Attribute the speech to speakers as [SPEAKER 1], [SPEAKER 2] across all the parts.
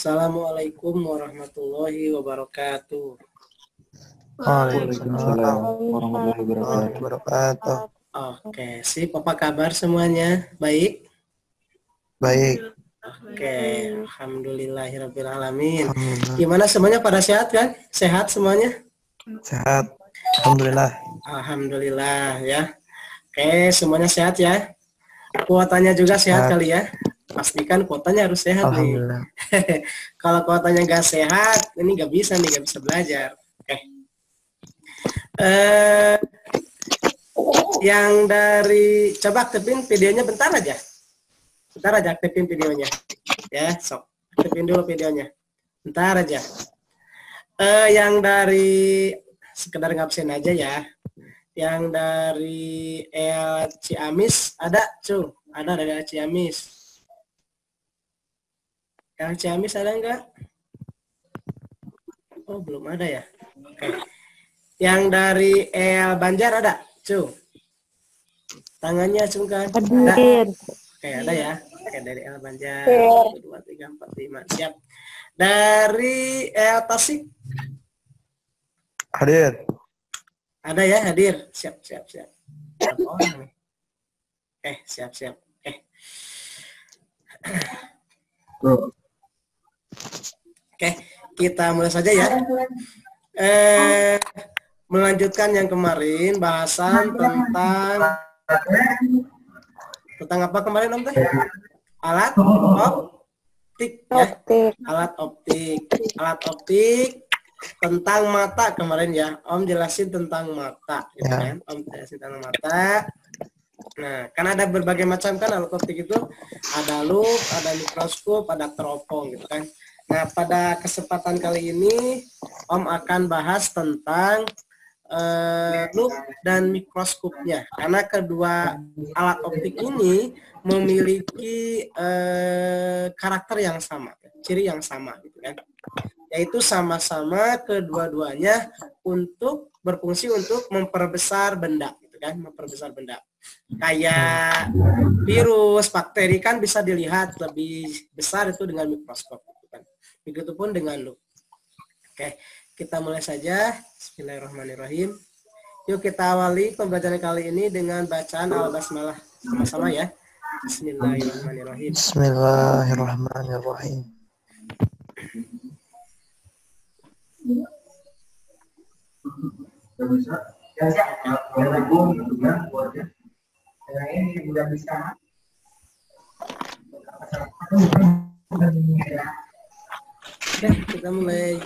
[SPEAKER 1] Assalamualaikum warahmatullahi wabarakatuh.
[SPEAKER 2] Waalaikumsalam warahmatullahi wabarakatuh.
[SPEAKER 1] Oke, sip. Apa kabar semuanya? Baik?
[SPEAKER 2] Baik.
[SPEAKER 1] Oke, alhamdulillahirrabbilalamin. Gimana semuanya, pada sehat kan? Sehat semuanya?
[SPEAKER 2] Sehat. Alhamdulillah.
[SPEAKER 1] Alhamdulillah ya. Oke, semuanya sehat ya. Kuotanya juga sehat kali ya. Pastikan kuotanya harus sehat nih. Kalau kuotanya nggak sehat, ini nggak bisa nih, nggak bisa belajar. Oke. Yang dari, coba aktifin videonya bentar aja. Bentar aja aktifin videonya. Ya, sok. Aktifin dulu videonya. Bentar aja. Yang dari, sekedar ngabsen aja ya. Yang dari El Ciamis ada, Cung? Ada dari El Ciamis. El Ciamis ada enggak? Oh, belum ada ya. Oke. Yang dari El Banjar ada, Cung? Tangannya Cung kan? Ada. Oke, ada ya. Oke, dari El Banjar. 1, 2, 3, 4, 5. Siap. Dari El Tasik?
[SPEAKER 2] Hadir.
[SPEAKER 1] Ada ya, hadir. Siap. Berapa orang nih? Siap. Oke, kita mulai saja ya. Melanjutkan yang kemarin, bahasan tentang apa kemarin, Om Teh? Alat optik ya. Alat optik tentang mata kemarin ya. Om jelasin tentang mata gitu kan. Om jelasin tentang mata. Nah, kan ada berbagai macam kan alat optik itu. Ada lup, ada mikroskop, ada teropong gitu kan. Nah, pada kesempatan kali ini Om akan bahas tentang lup dan mikroskopnya, karena kedua alat optik ini memiliki karakter yang sama, ciri yang sama gitu kan, yaitu sama-sama kedua-duanya untuk berfungsi untuk memperbesar benda gitu kan, memperbesar benda. Kayak virus, bakteri kan bisa dilihat lebih besar itu dengan mikroskop gitu kan. Begitupun dengan lup. Oke, kita mulai saja. Bismillahirrahmanirrahim. Yuk kita awali pembelajaran kali ini dengan bacaan Al-Basmalah sama-sama ya. Bismillahirrahmanirrahim.
[SPEAKER 2] Bismillahirrahmanirrahim.
[SPEAKER 1] Oke, kita mulai.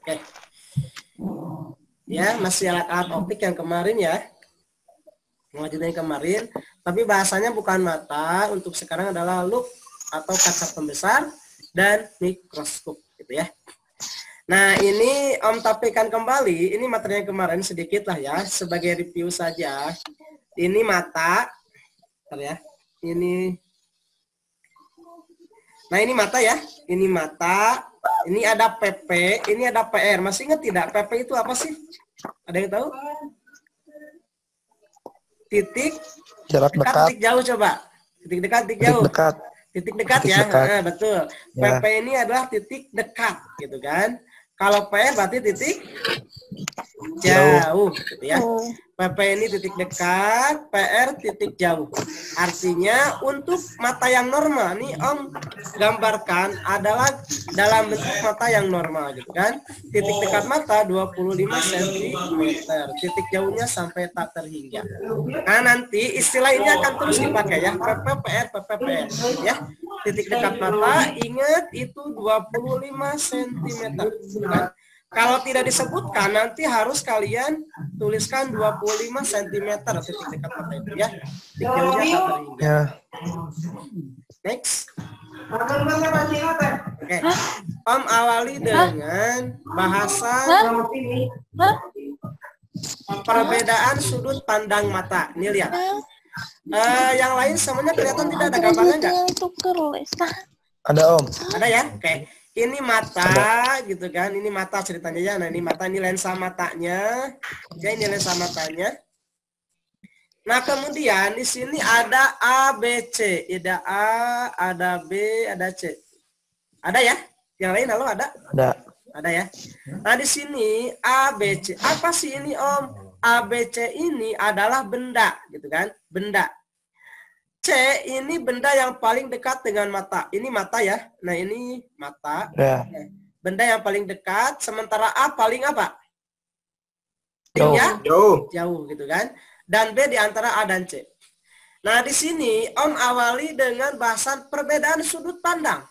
[SPEAKER 1] Oke. Ya, masih alat-alat optik yang kemarin ya. Melanjutkan yang kemarin, tapi bahasanya bukan mata, untuk sekarang adalah lup atau kaca pembesar dan mikroskop gitu ya. Nah, ini Om tampilkan kembali, ini materi yang kemarin sedikit lah ya, sebagai review saja. Ini mata, ya. Nah, ini mata ya, ini mata, ini ada PP, ini ada PR. Masih ingat tidak PP itu apa sih? Ada yang tahu? Titik
[SPEAKER 2] jarak dekat,
[SPEAKER 1] titik jauh, coba. Titik dekat, titik jauh. Titik dekat ya, nah, betul. Ya. PP ini adalah titik dekat, gitu kan. Kalau PR berarti titik jauh, gitu ya. PP ini titik dekat, PR titik jauh. Artinya untuk mata yang normal, nih Om gambarkan adalah dalam bentuk mata yang normal gitu kan. Titik dekat mata 25 cm, titik jauhnya sampai tak terhingga. Nah, nanti istilah ini akan terus dipakai ya, PPPR ya. Titik dekat mata, ingat itu 25 cm kan? Kalau tidak disebutkan, nanti harus kalian tuliskan 25 cm titik dekat mata itu ya. Titik jauhnya tak terhingga. Next. Oke. Om awali dengan bahasan perbedaan sudut pandang mata. Ini lihat. Yang lain semuanya kelihatan tidak ada gambarnya enggak?
[SPEAKER 2] Ada Om.
[SPEAKER 1] Ada ya? Oke. Ini mata gitu kan, ini mata ceritanya ya. Nah, ini mata, ini lensa matanya. Ya, ini lensa matanya. Nah, kemudian di sini ada A, B, C. Ada A, ada B, ada C. Ada ya? Yang lain halo ada?
[SPEAKER 2] Ada.
[SPEAKER 1] Ada ya. Nah di sini A, B, C. Apa sih ini Om? A, B, C ini adalah benda, gitu kan? Benda. C ini benda yang paling dekat dengan mata. Ini mata ya. Nah ini mata.
[SPEAKER 2] Ya.
[SPEAKER 1] Benda yang paling dekat. Sementara A paling apa?
[SPEAKER 2] Jauh.
[SPEAKER 1] Ya? Jauh gitu kan. Dan B di antara A dan C. Nah di sini Om awali dengan bahasan perbedaan sudut pandang.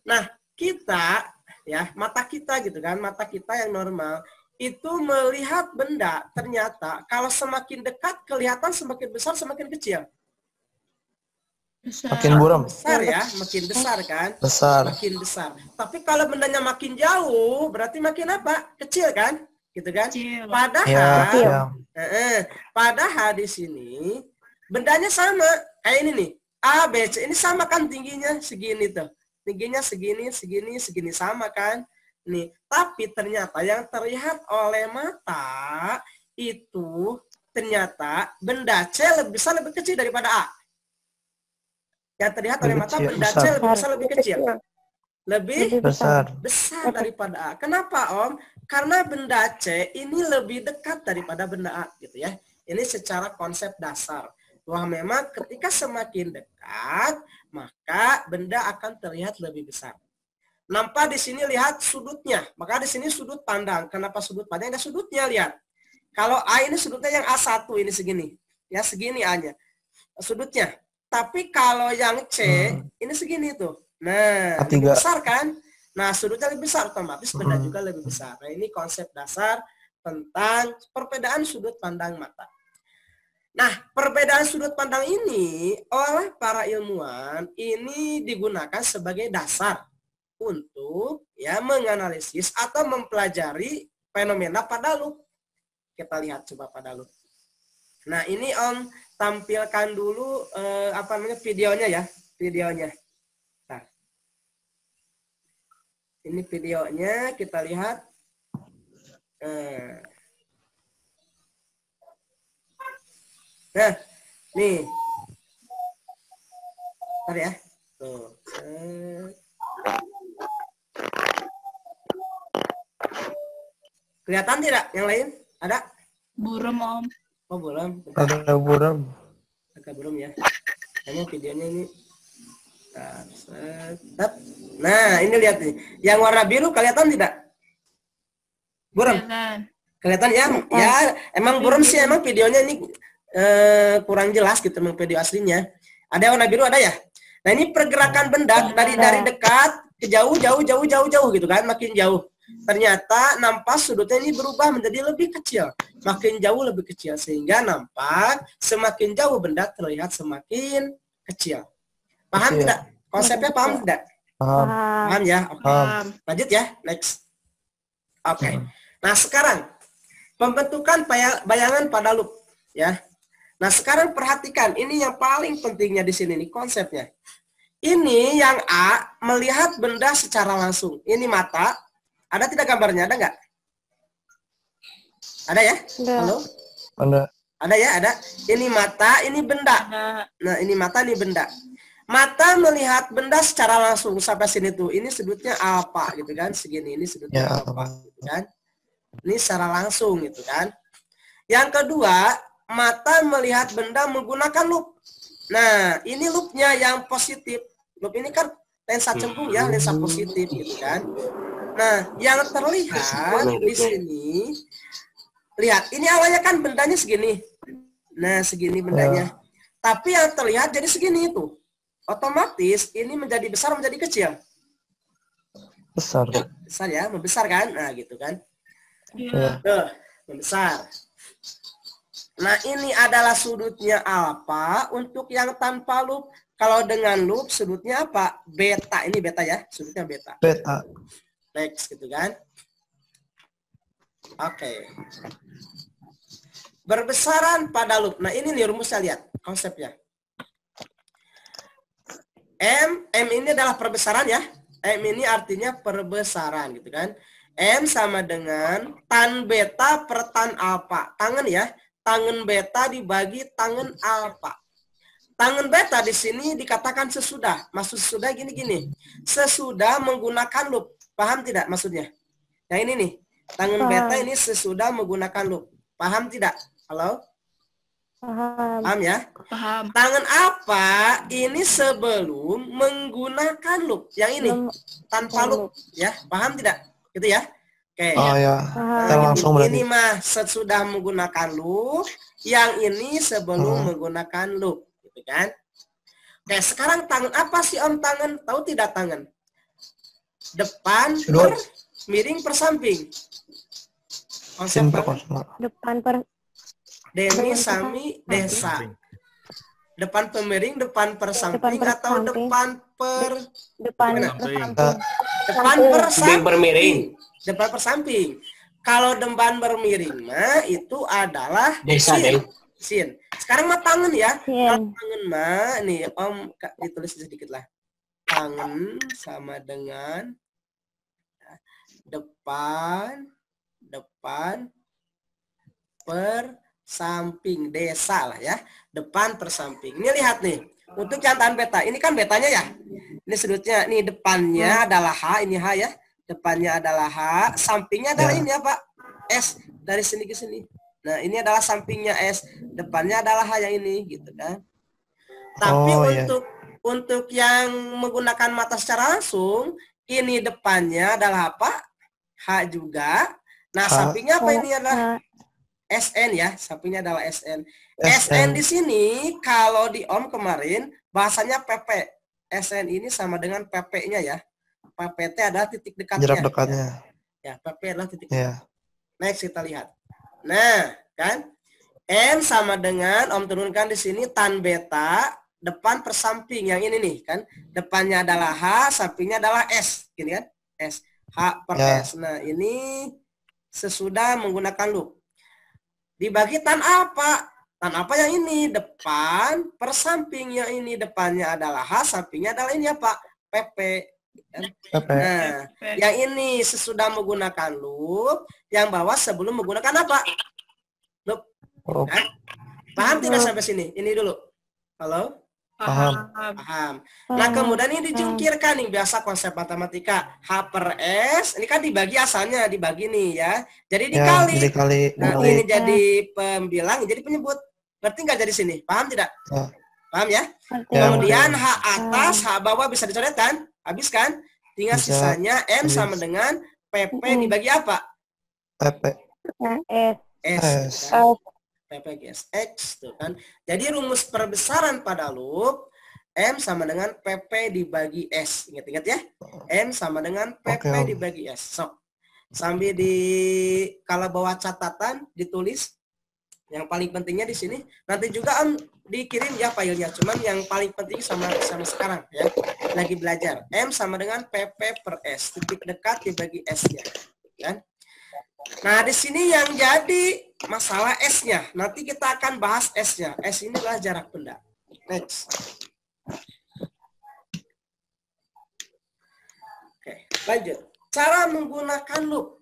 [SPEAKER 1] Nah kita ya mata kita gitu kan, mata kita yang normal itu melihat benda ternyata kalau semakin dekat kelihatan semakin besar semakin kecil.
[SPEAKER 2] Makin buram.
[SPEAKER 1] Besar ya, makin besar kan?
[SPEAKER 2] Besar.
[SPEAKER 1] Makin besar. Tapi kalau bendanya makin jauh berarti makin apa? Kecil kan? Gitu kan? Padahal
[SPEAKER 2] ya.
[SPEAKER 1] Padahal di sini bendanya sama kayak ini nih. A, B, C ini sama kan tingginya segini tuh. Tingginya segini, segini, segini sama kan? Nih, tapi ternyata yang terlihat oleh mata itu ternyata benda C lebih besar lebih kecil daripada A. Yang terlihat oleh mata benda C lebih besar lebih kecil. Lebih besar daripada A. Kenapa Om? Karena benda C ini lebih dekat daripada benda A gitu ya. Ini secara konsep dasar. Wah memang ketika semakin dekat maka benda akan terlihat lebih besar. Nampak di sini lihat sudutnya. Maka di sini sudut pandang. Kenapa sudut pandang? Ada sudutnya lihat. Kalau A ini sudutnya yang A1 ini segini. Ya segini A-nya. Sudutnya. Tapi kalau yang C ini segini tuh. Nah, lebih besar kan? Nah, sudutnya lebih besar otomatis benda juga lebih besar. Nah, ini konsep dasar tentang perbedaan sudut pandang mata. Nah, perbedaan sudut pandang ini oleh para ilmuwan ini digunakan sebagai dasar untuk ya menganalisis atau mempelajari fenomena pada loop. Kita lihat coba pada loop. Nah, ini Om tampilkan dulu videonya ya, videonya. Nah, ini videonya kita lihat. Nah, nih. Bentar ya. Tuh. Kelihatan tidak yang lain? Ada?
[SPEAKER 3] Buram Om.
[SPEAKER 1] Oh, belum.
[SPEAKER 2] Ada buram.
[SPEAKER 1] Agak belum ya. Hanya videonya ini. Nah, ini lihat nih. Yang warna biru kelihatan tidak? Buram. Kelihatan ya? Ya, emang buram sih emang videonya ini kurang jelas gitu memang video aslinya. Ada warna biru ada ya? Nah, ini pergerakan benda dari dekat ke jauh gitu kan, makin jauh. Ternyata nampak sudutnya ini berubah menjadi lebih kecil. Makin jauh lebih kecil sehingga nampak semakin jauh benda terlihat semakin kecil. Paham tidak? Konsepnya paham tidak? Paham ya? Oke. Lanjut ya, next. Oke. Nah, sekarang pembentukan bayangan pada loop ya. Nah, sekarang perhatikan ini yang paling pentingnya di sini nih konsepnya. Ini yang A melihat benda secara langsung. Ini mata. Ada tidak gambarnya? Ada nggak? Ada ya? Halo?
[SPEAKER 2] Ada.
[SPEAKER 1] Ada ya? Ada. Ini mata, ini benda. Nah, ini mata, ini benda. Mata melihat benda secara langsung sampai sini tuh. Ini sudutnya apa gitu kan? Segini. Ini sudutnya apa gitu kan? Ini secara langsung gitu kan. Yang kedua, mata melihat benda menggunakan loop. Nah, ini loopnya yang positif. Loop ini kan lensa cembung ya, lensa positif gitu kan. Nah, yang terlihat di sini, lihat, ini awalnya kan bendanya segini. Nah, segini bendanya. Tapi yang terlihat jadi segini itu. Otomatis ini menjadi besar, menjadi kecil.
[SPEAKER 2] Besar.
[SPEAKER 1] Besar ya, membesar kan? Nah, gitu kan.
[SPEAKER 3] Iya.
[SPEAKER 1] Tuh, membesar. Nah, ini adalah sudutnya alfa untuk yang tanpa loop. Kalau dengan loop, sudutnya apa? Beta. Ini beta ya, sudutnya beta.
[SPEAKER 2] Beta.
[SPEAKER 1] Next, gitu kan. Oke. Berbesaran pada loop. Nah, ini nih rumusnya, lihat konsepnya. M ini adalah perbesaran ya. M ini artinya perbesaran gitu kan. M sama dengan tan beta per tan alfa. Tangen ya. Tangen beta dibagi tangen alfa. tangen beta di sini dikatakan sesudah. Maksud sesudah gini-gini. Sesudah menggunakan loop. Paham tidak maksudnya? Yang ini nih. Tangen beta ini sesudah menggunakan loop. Paham tidak? Halo?
[SPEAKER 4] Paham.
[SPEAKER 1] Paham ya?
[SPEAKER 3] Paham.
[SPEAKER 1] Tangan apa ini sebelum menggunakan loop? Yang ini tanpa loop, ya? Paham tidak? Gitu ya? Oke.
[SPEAKER 2] Oh ya. Kita langsung berarti.
[SPEAKER 1] Ini mah sesudah menggunakan loop, yang ini sebelum menggunakan loop, gitu kan? Oke, sekarang tangan apa sih Om tangan? Tahu tidak tangan? Depan per miring per samping. Konsep tangan.
[SPEAKER 4] Depan per
[SPEAKER 1] Demi sami desa. Depan pemiring, depan per samping atau depan per depan per samping. Depan per samping. Kalau depan bermiring mah itu adalah
[SPEAKER 5] desa deh.
[SPEAKER 1] sin. Sekarang mah tangan ya. Kalau
[SPEAKER 4] sin.
[SPEAKER 1] tangan mah nih Om ditulis sedikit lah. Tangan sama dengan depan per samping desa lah ya, depan per samping. Ini lihat nih, untuk cantaan beta, ini kan betanya ya, ini sudutnya, nih depannya adalah H, ini H ya, depannya adalah H, sampingnya adalah ini apa? S, dari sini ke sini. Nah ini adalah sampingnya S, depannya adalah H yang ini, gitu kan. Tapi untuk yang menggunakan mata secara langsung, ini depannya adalah apa? H juga. Nah sampingnya apa ini adalah SN ya, sampingnya adalah SN. SN di sini kalau di Om kemarin bahasanya PP. SN ini sama dengan PP-nya ya. PPT adalah titik dekatnya.
[SPEAKER 2] Jarak dekatnya.
[SPEAKER 1] Ya, PP adalah titik dekat. Next kita lihat. Nah, kan? M sama dengan Om turunkan di sini tan beta depan per samping yang ini nih kan. Depannya adalah H, sampingnya adalah S, gini kan? S. H per S. Nah, ini sesudah menggunakan loop. Dibagi tan apa? Tan apa yang ini? Depan per samping. Yang ini depannya adalah H, sampingnya adalah ini apa? PP. Nah, yang ini sesudah menggunakan loop, yang bawah sebelum menggunakan apa? Loop. Kan? Paham tidak sampai sini? Ini dulu. Halo?
[SPEAKER 2] Paham.
[SPEAKER 1] Paham. Nah, kemudian ini dijungkirkan nih, biasa konsep matematika. H per S, ini kan dibagi asalnya, dibagi nih ya. Jadi dikali. Nah, ini jadi pembilang, jadi penyebut. Berarti nggak jadi sini. Paham tidak? Paham ya? Kemudian H atas, H bawah bisa dicoret kan? Habis kan? Tinggal sisanya M sama dengan PP dibagi apa?
[SPEAKER 2] PP.
[SPEAKER 1] S. PP X tuh kan. Jadi rumus perbesaran pada loop M sama dengan PP dibagi S. Ingat-ingat ya. M sama dengan PP dibagi S. So, sambil kalau bawa catatan ditulis yang paling pentingnya di sini. Nanti juga Om dikirim ya filenya. Cuman yang paling penting sama sekarang ya. Lagi belajar. M sama dengan PP per S. Titik dekat dibagi S-nya. Kan? Nah, di sini yang jadi masalah S-nya. Nanti kita akan bahas S-nya. S ini adalah jarak benda. Next. Oke, lanjut. Cara menggunakan loop.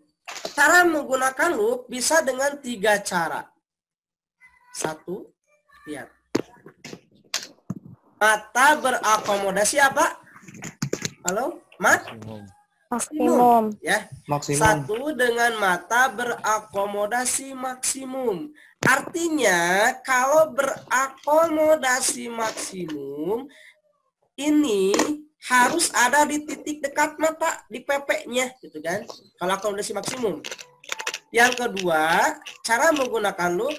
[SPEAKER 1] Cara menggunakan loop bisa dengan 3 cara. 1, lihat. Mata berakomodasi apa? Halo? Maksimum. Ya. Maksimum. 1 dengan mata berakomodasi maksimum. Artinya kalau berakomodasi maksimum ini harus ada di titik dekat mata di PP-nya gitu kan. Kalau akomodasi maksimum. Yang kedua, cara menggunakan loop.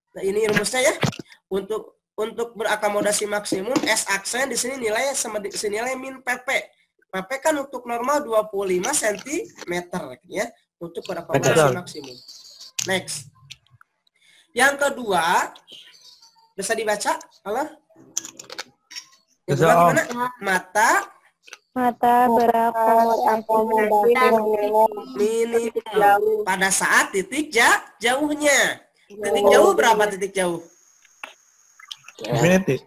[SPEAKER 1] Nah, ini rumusnya ya. Untuk berakomodasi maksimum S aksen di sini nilainya senilai min PP. PP kan untuk normal 25 cm ya, untuk berakomodasi maksimum. Next. Yang kedua, bisa dibaca? Halo? Yang kedua gimana? Mata berakomodasi minimum pada saat titik jauhnya. Titik jauh berapa titik jauh?
[SPEAKER 2] Infinity.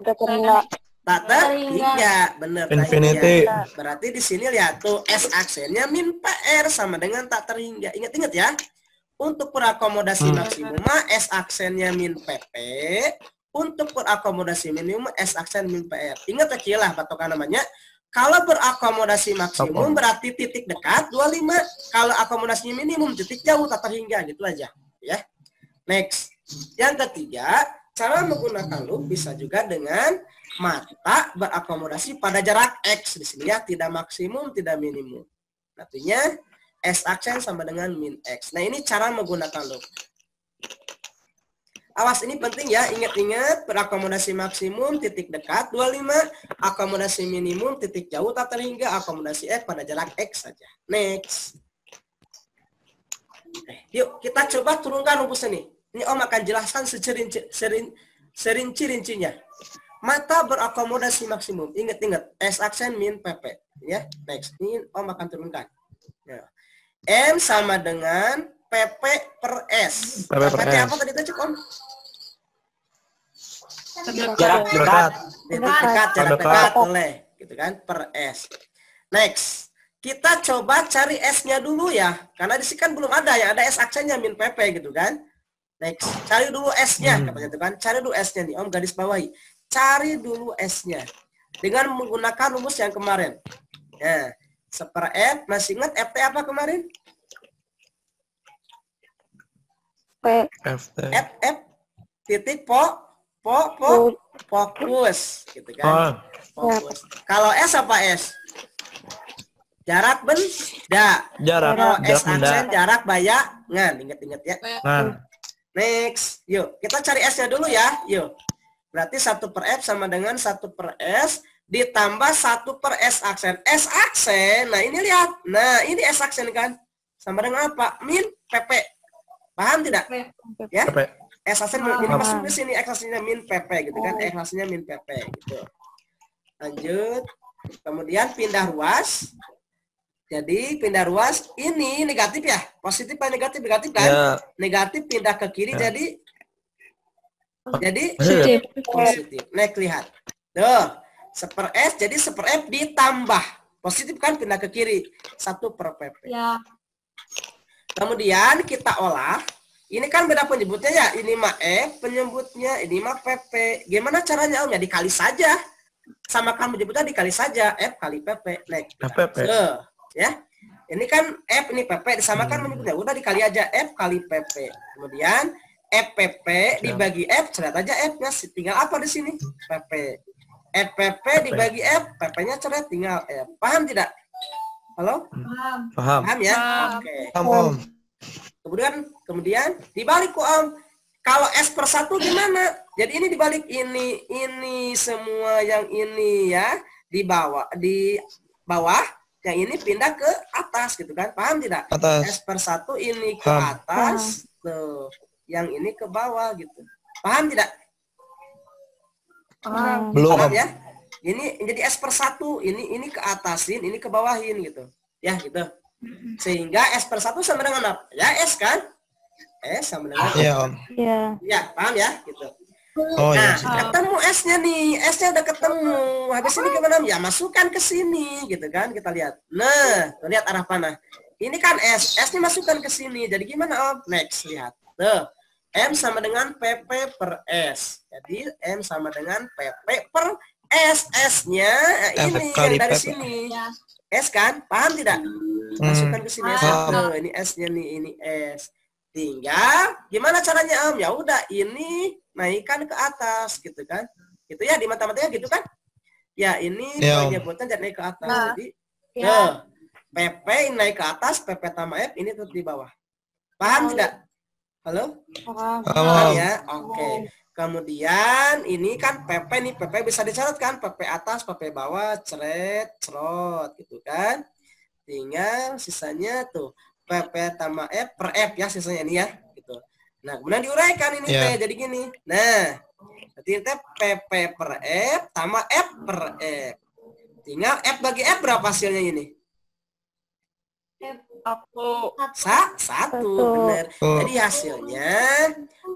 [SPEAKER 1] Tak terhingga, bener.
[SPEAKER 2] Infinity.
[SPEAKER 1] Berarti di sini lihat tuh S aksennya min PR sama dengan tak terhingga. Ingat-ingat ya. Untuk berakomodasi maksimum S aksennya min PP, untuk berakomodasi minimum S aksen min PR. Ingat aja lah patokan namanya. Kalau berakomodasi maksimum berarti titik dekat 25. Kalau akomodasi minimum titik jauh tak terhingga, gitu aja ya. Next. Yang ketiga, cara menggunakan loop bisa juga dengan mata berakomodasi pada jarak X. Di sini ya, tidak maksimum, tidak minimum. Artinya S aksen sama dengan min X. Nah, ini cara menggunakan loop. Awas, ini penting ya, ingat-ingat berakomodasi maksimum titik dekat 25, akomodasi minimum titik jauh tak terhingga, akomodasi F pada jarak X saja. Next. Yuk, kita coba turunkan rumusnya nih. Ini Om akan jelaskan serinci-rincinya. Mata berakomodasi maksimum. Ingat-ingat, S aksen min PP. Ya, next. Ini Om akan turunkan. Ya. M sama dengan PP per S.
[SPEAKER 2] PP per
[SPEAKER 1] Berarti
[SPEAKER 2] S.
[SPEAKER 1] apa tadi itu Cuk, Om?
[SPEAKER 2] Jarak dekat.
[SPEAKER 1] Jarak dekat, boleh. Gitu kan, per S. Next. Kita coba cari S-nya dulu ya. Karena di sini kan belum ada, yang ada S aksennya min PP gitu kan. Next. Cari dulu S-nya, katanya itu kan. Cari dulu S-nya nih, Om garis bawahi. Cari dulu S-nya. Dengan menggunakan rumus yang kemarin. Nah, seper F, masih ingat FT apa kemarin?
[SPEAKER 2] FT.
[SPEAKER 1] F titik fokus gitu kan. Fokus. Kalau S apa S? Jarak benda.
[SPEAKER 2] Jarak.
[SPEAKER 1] Kalau S
[SPEAKER 2] Jarak benda.
[SPEAKER 1] aksen jarak bayangan. Ingat-ingat ya.
[SPEAKER 2] Nah,
[SPEAKER 1] Next. Yuk, kita cari S-nya dulu ya. Yuk. Berarti 1 per F sama dengan 1 per S ditambah 1 per S aksen. S aksen. Nah, ini lihat. Nah, ini S aksen kan. Sama dengan apa? Min PP. Paham tidak? Ya.
[SPEAKER 2] PP.
[SPEAKER 1] S aksen ini masuk di sini X aksennya min PP gitu kan. X aksennya min PP gitu. Lanjut. Kemudian pindah ruas. Jadi pindah ruas ini negatif ya. Positif atau negatif? Negatif kan?
[SPEAKER 2] Ya.
[SPEAKER 1] Negatif pindah ke kiri
[SPEAKER 2] Ya.
[SPEAKER 1] jadi
[SPEAKER 2] Positif.
[SPEAKER 1] positif. Next lihat. Tuh. Seper S jadi seper F ditambah. Positif kan pindah ke kiri. 1 per PP.
[SPEAKER 3] Ya.
[SPEAKER 1] Kemudian kita olah. Ini kan beda penyebutnya ya. Ini mah F penyebutnya, ini mah PP. Gimana caranya Om? Ya dikali saja. Samakan penyebutnya dikali saja. F kali PP. Next.
[SPEAKER 2] PP.
[SPEAKER 1] Ya. Ini kan F, ini PP. Disamakan penyebutnya. Udah dikali aja F kali PP. Kemudian FPP dibagi F. Ceret aja F-nya. Tinggal apa di sini? PP. FPP dibagi F. PP-nya ceret. Tinggal F. Paham tidak? Halo?
[SPEAKER 2] Paham.
[SPEAKER 1] Paham ya?
[SPEAKER 3] Paham.
[SPEAKER 1] Oke.
[SPEAKER 2] Paham, Om.
[SPEAKER 1] Kemudian dibalik kok Om. Kalau S per 1 gimana? Jadi ini dibalik ini semua yang ini ya di bawah yang ini pindah ke atas gitu kan? Paham tidak?
[SPEAKER 2] Atas.
[SPEAKER 1] S per 1 ini ke
[SPEAKER 2] Paham.
[SPEAKER 1] atas tuh, yang ini ke bawah gitu. Paham tidak?
[SPEAKER 2] Belum,
[SPEAKER 1] Paham
[SPEAKER 2] Om.
[SPEAKER 1] ya? Ini jadi S per 1 ini ke atasin, ini ke bawahin gitu. Ya gitu. Sehingga S per 1 sama dengan apa? Ya S kan? S sama dengan
[SPEAKER 2] Iya, Om.
[SPEAKER 4] Iya.
[SPEAKER 1] ya, paham ya? Gitu.
[SPEAKER 2] Oh
[SPEAKER 1] Nah,
[SPEAKER 2] iya.
[SPEAKER 1] ketemu S-nya nih. S-nya udah ketemu. Habis ini gimana? Ya, masukkan ke sini gitu kan. Kita lihat. Nah, lihat arah panah. Ini kan S. S-nya masukkan ke sini. Jadi gimana, Om? Next, lihat. Tuh. M sama dengan PP per S. Jadi M sama dengan PP per S. S-nya ini
[SPEAKER 2] kali
[SPEAKER 1] yang dari
[SPEAKER 2] PP.
[SPEAKER 1] sini.
[SPEAKER 3] Ya.
[SPEAKER 1] S kan? Paham tidak? Masukkan ke sini S.
[SPEAKER 2] Paham.
[SPEAKER 1] Tuh, ini S-nya nih, ini S. Tinggal gimana caranya Om? Ya udah ini naikkan ke atas gitu kan. Gitu ya di matematika gitu kan? Ya ini
[SPEAKER 2] Ya, Om.
[SPEAKER 1] penyebutan jadi naik ke atas.
[SPEAKER 3] Nah.
[SPEAKER 1] Jadi
[SPEAKER 3] Ya.
[SPEAKER 1] PP ini naik ke atas, PP tambah F ini tetap di bawah. Paham tidak? Halo?
[SPEAKER 2] Paham,
[SPEAKER 1] Paham
[SPEAKER 2] Om.
[SPEAKER 1] ya? Oke. Kemudian ini kan PP nih, PP bisa dicatat kan? PP atas, PP bawah, ceret, cerot gitu kan. Tinggal sisanya tuh PP tambah F per F ya sisanya ini ya gitu. Nah, kemudian diuraikan ini
[SPEAKER 2] Ya.
[SPEAKER 1] teh jadi gini. Nah, berarti teh PP per F tambah F per F. Tinggal F bagi F berapa hasilnya ini?
[SPEAKER 3] Aku.
[SPEAKER 1] Satu,
[SPEAKER 4] Satu.
[SPEAKER 1] benar.
[SPEAKER 2] Oh.
[SPEAKER 1] Jadi hasilnya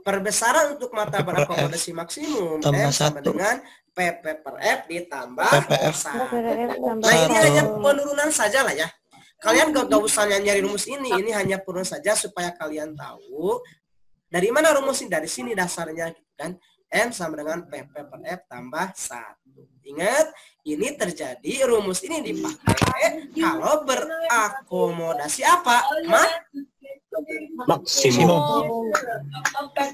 [SPEAKER 1] perbesaran untuk mata
[SPEAKER 2] PP per
[SPEAKER 1] berakomodasi maksimum
[SPEAKER 2] tambah
[SPEAKER 1] F sama
[SPEAKER 2] 1.
[SPEAKER 1] dengan PP per F ditambah
[SPEAKER 2] PPF.
[SPEAKER 1] 1.
[SPEAKER 4] tambah
[SPEAKER 1] Nah, ini
[SPEAKER 2] Satu.
[SPEAKER 1] hanya penurunan saja lah ya. Kalian gak usah nyari rumus ini hanya penurunan saja supaya kalian tahu dari mana rumus ini, dari sini dasarnya gitu kan. M sama dengan PP per F tambah 1. Ingat, ini terjadi, rumus ini dipakai kalau berakomodasi apa?
[SPEAKER 2] Maksimum.
[SPEAKER 1] Oke.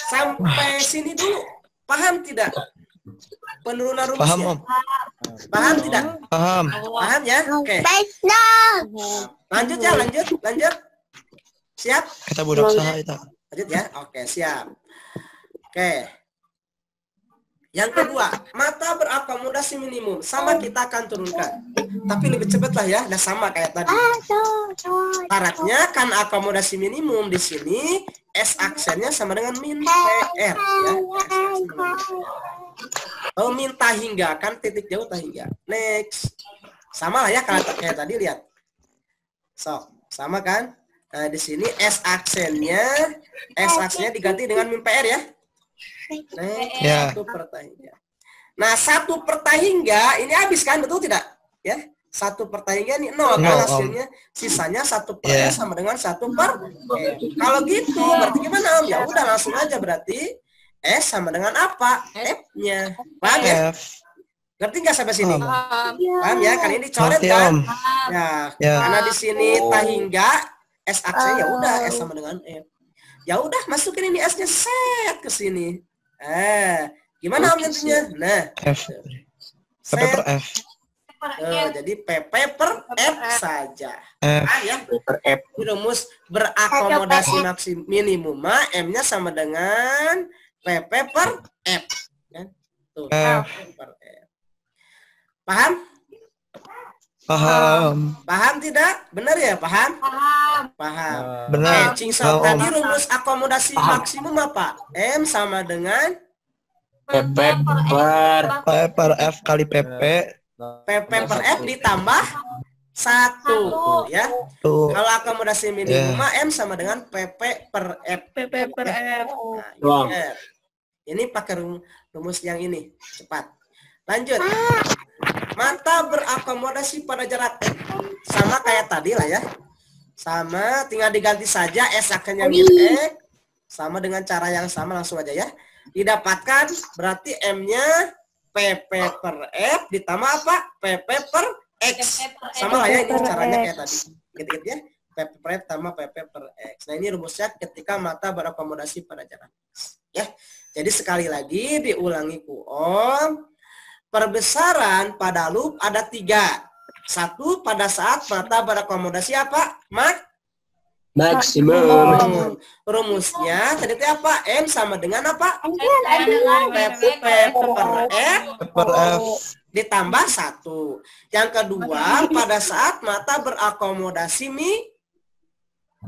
[SPEAKER 1] Sampai sini dulu. Paham tidak? Penurunan
[SPEAKER 2] Paham,
[SPEAKER 1] rumusnya.
[SPEAKER 2] Om.
[SPEAKER 1] Paham tidak?
[SPEAKER 2] Paham.
[SPEAKER 1] Paham ya? Oke. Lanjut ya, lanjut. Siap?
[SPEAKER 2] Kita budak saha eta.
[SPEAKER 1] Lanjut ya. Oke, siap. Oke. Yang kedua, mata berakomodasi minimum. Sama kita akan turunkan. Tapi lebih cepat lah ya. Udah sama kayak tadi. Syaratnya kan akomodasi minimum di sini S aksennya sama dengan min PR ya. Oh, minta hingga kan titik jauh tak hingga. Next. Sama lah ya kayak tadi lihat. So, sama kan? Nah, di sini S aksennya diganti dengan min PR ya.
[SPEAKER 2] Ya.
[SPEAKER 1] 1 per tahingga. Nah, 1 per tahingga ini habis kan, betul tidak? Ya. 1 per tahingga ini 0 kan hasilnya. Sisanya 1 per S sama dengan 1 per E. Kalau gitu berarti gimana Om? Ya udah langsung aja berarti S sama dengan apa? F-nya. Paham ya? Ngerti nggak sampai sini? Paham ya? Kan ini dicoret
[SPEAKER 2] Ngerti,
[SPEAKER 1] kan?
[SPEAKER 2] Om.
[SPEAKER 1] Ya, karena di sini tahingga S aksen ya udah S sama dengan F. Ya udah masukin ini S-nya set ke sini. Gimana Om nantinya? Nah,
[SPEAKER 2] F. PP per F.
[SPEAKER 1] jadi PP per F saja.
[SPEAKER 2] F.
[SPEAKER 1] Ya. Rumus berakomodasi minimum M-nya sama dengan PP per F. Kan? Tuh,
[SPEAKER 2] F.
[SPEAKER 1] PP per F. Paham?
[SPEAKER 2] Paham.
[SPEAKER 1] Paham tidak? Benar ya? Paham? Paham.
[SPEAKER 2] Benar.
[SPEAKER 1] Cingsel,
[SPEAKER 2] Paham, Om.
[SPEAKER 1] tadi rumus akomodasi maksimum apa? M sama dengan
[SPEAKER 5] PP per
[SPEAKER 2] P per F kali PP.
[SPEAKER 1] PP per F ditambah 1 ya.
[SPEAKER 2] Tuh.
[SPEAKER 1] Kalau akomodasi minimum M sama dengan PP per F.
[SPEAKER 3] PP per F.
[SPEAKER 1] Nah, ini pakai rumus yang ini. Cepat. Lanjut. Mata berakomodasi pada jarak X. Sama kayak tadi lah ya. Sama, tinggal diganti saja S akannya min X. Sama dengan cara yang sama, langsung aja ya. Didapatkan berarti M-nya PP per F ditambah apa? PP per X. Sama lah ya, ini caranya kayak tadi. Gitu-gitu ya. PP per F tambah PP per X. Nah, ini rumusnya ketika mata berakomodasi pada jarak X. Ya. Jadi sekali lagi diulangi ku Om. Perbesaran pada loop ada 3. 1 pada saat mata berakomodasi apa?
[SPEAKER 5] maksimum.
[SPEAKER 1] Rumusnya tadi itu apa? M sama dengan apa? PP per F
[SPEAKER 2] Per F.
[SPEAKER 1] ditambah 1. Yang kedua, pada saat mata berakomodasi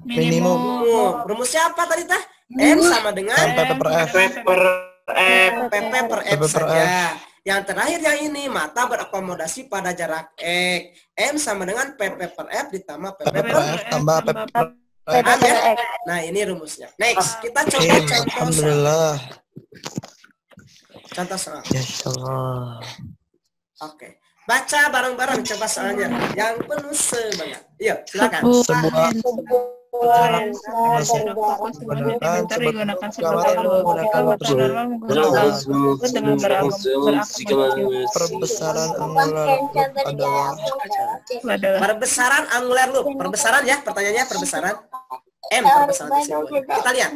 [SPEAKER 2] Minimum.
[SPEAKER 1] rumusnya apa tadi tah? M sama dengan
[SPEAKER 2] PP per F.
[SPEAKER 1] PP per F saja. Yang terakhir yang ini, mata berakomodasi pada jarak X. M sama dengan PP per F ditambah PP
[SPEAKER 2] PP per
[SPEAKER 1] per
[SPEAKER 2] F tambah PP per F.
[SPEAKER 1] Paham ya? Nah, ini rumusnya. Next, kita coba contoh soal.
[SPEAKER 2] Alhamdulillah.
[SPEAKER 1] Contoh soal.
[SPEAKER 2] Ya Allah.
[SPEAKER 1] Oke. Baca bareng-bareng coba soalnya. Yang penuh semangat. Yuk, silakan.
[SPEAKER 2] Sebuah jarak
[SPEAKER 3] Digunakan sebagai
[SPEAKER 2] perbesaran angular adalah
[SPEAKER 1] Perbesaran angular loop. Perbesaran ya, pertanyaannya perbesaran. M perbesaran kesimpulannya. Kita lihat.